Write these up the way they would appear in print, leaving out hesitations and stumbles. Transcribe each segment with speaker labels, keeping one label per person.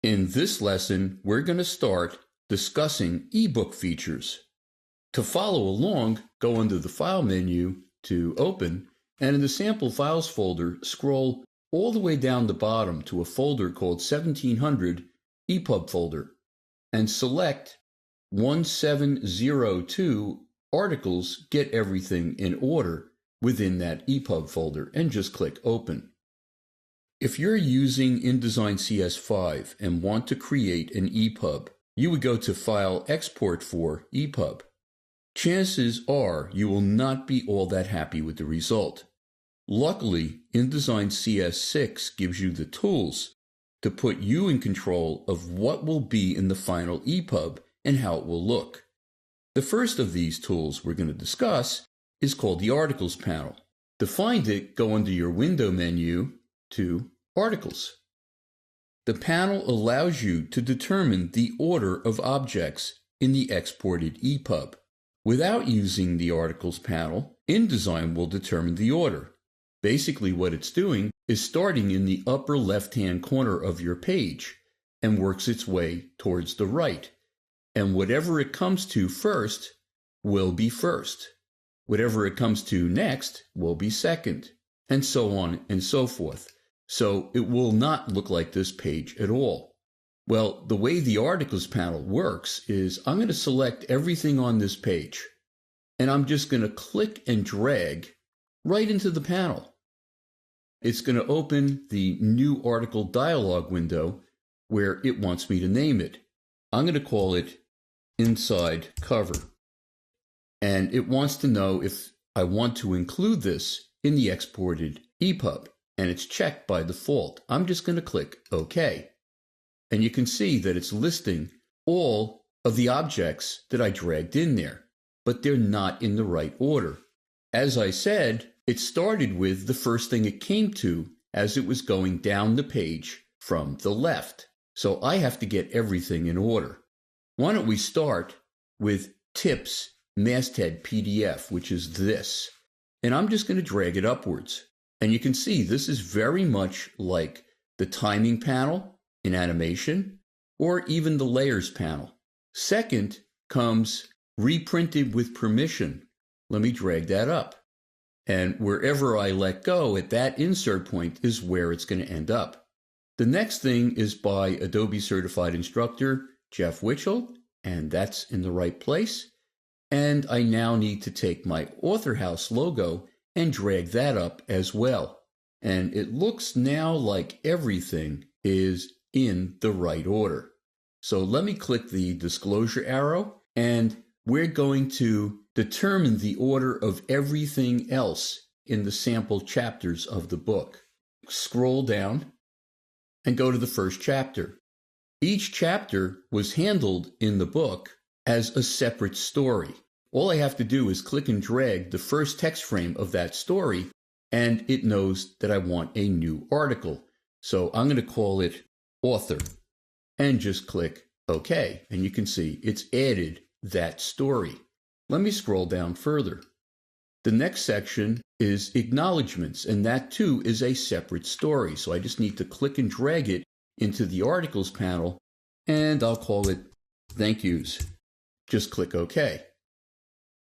Speaker 1: In this lesson, we're going to start discussing ebook features. To follow along, go under the File menu to Open, and in the Sample Files folder, scroll all the way down the bottom to a folder called 1700 EPUB folder, and select 1702 Articles Get Everything in Order within that EPUB folder, and just click Open. If you're using Indesign CS5 and want to create an EPUB, you would go to File, Export for EPUB. Chances are you will not be all that happy with the result. Luckily, Indesign CS6 gives you the tools to put you in control of what will be in the final EPUB and how it will look. The first of these tools we're going to discuss is called the Articles panel. To find it, go under your Window menu to Articles. The panel allows you to determine the order of objects in the exported EPUB. Without using the Articles panel, InDesign will determine the order. Basically what it's doing is starting in the upper left-hand corner of your page and works its way towards the right. And whatever it comes to first will be first. Whatever it comes to next will be second, and so on and so forth. So it will not look like this page at all. Well, the way the Articles panel works is I'm going to select everything on this page, and I'm just going to click and drag right into the panel. It's going to open the new article dialog window where it wants me to name it. I'm going to call it Inside Cover. And it wants to know if I want to include this in the exported EPUB, and it's checked by default. I'm just going to click OK. And you can see that it's listing all of the objects that I dragged in there, but they're not in the right order. As I said, it started with the first thing it came to as it was going down the page from the left. So I have to get everything in order. Why don't we start with Tips Masthead PDF, which is this. And I'm just going to drag it upwards. And you can see this is very much like the timing panel in animation, or even the layers panel. Second comes reprinted with permission. Let me drag that up. And wherever I let go at that insert point is where it's going to end up. The next thing is by Adobe Certified Instructor Jeff Witchell, and that's in the right place. And I now need to take my Author House logo and drag that up as well. And it looks now like everything is in the right order. So let me click the disclosure arrow, and we're going to determine the order of everything else in the sample chapters of the book. Scroll down and go to the first chapter. Each chapter was handled in the book as a separate story. All I have to do is click and drag the first text frame of that story, and it knows that I want a new article. So I'm going to call it Author, and just click OK. And you can see it's added that story. Let me scroll down further. The next section is Acknowledgements, and that too is a separate story. So I just need to click and drag it into the Articles panel, and I'll call it Thank Yous. Just click OK.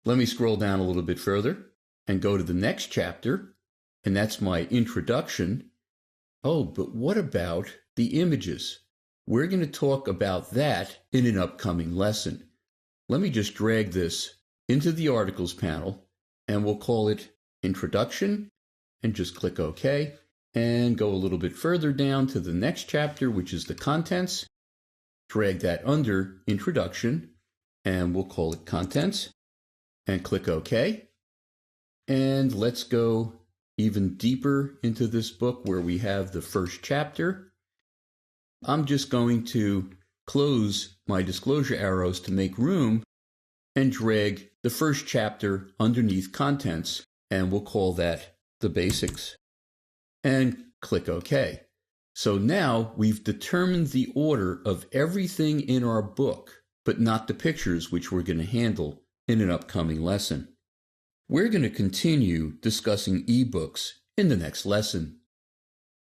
Speaker 1: Let me scroll down a little bit further and go to the next chapter, and that's my introduction. Oh, but what about the images? We're going to talk about that in an upcoming lesson. Let me just drag this into the Articles panel, and we'll call it Introduction, and just click OK, and go a little bit further down to the next chapter, which is the Contents. Drag that under Introduction, and we'll call it Contents, and click OK. And let's go even deeper into this book where we have the first chapter. I'm just going to close my disclosure arrows to make room and drag the first chapter underneath Contents, and we'll call that The Basics, and click OK. So now we've determined the order of everything in our book, but not the pictures, which we're going to handle in an upcoming lesson. We're going to continue discussing ebooks in the next lesson.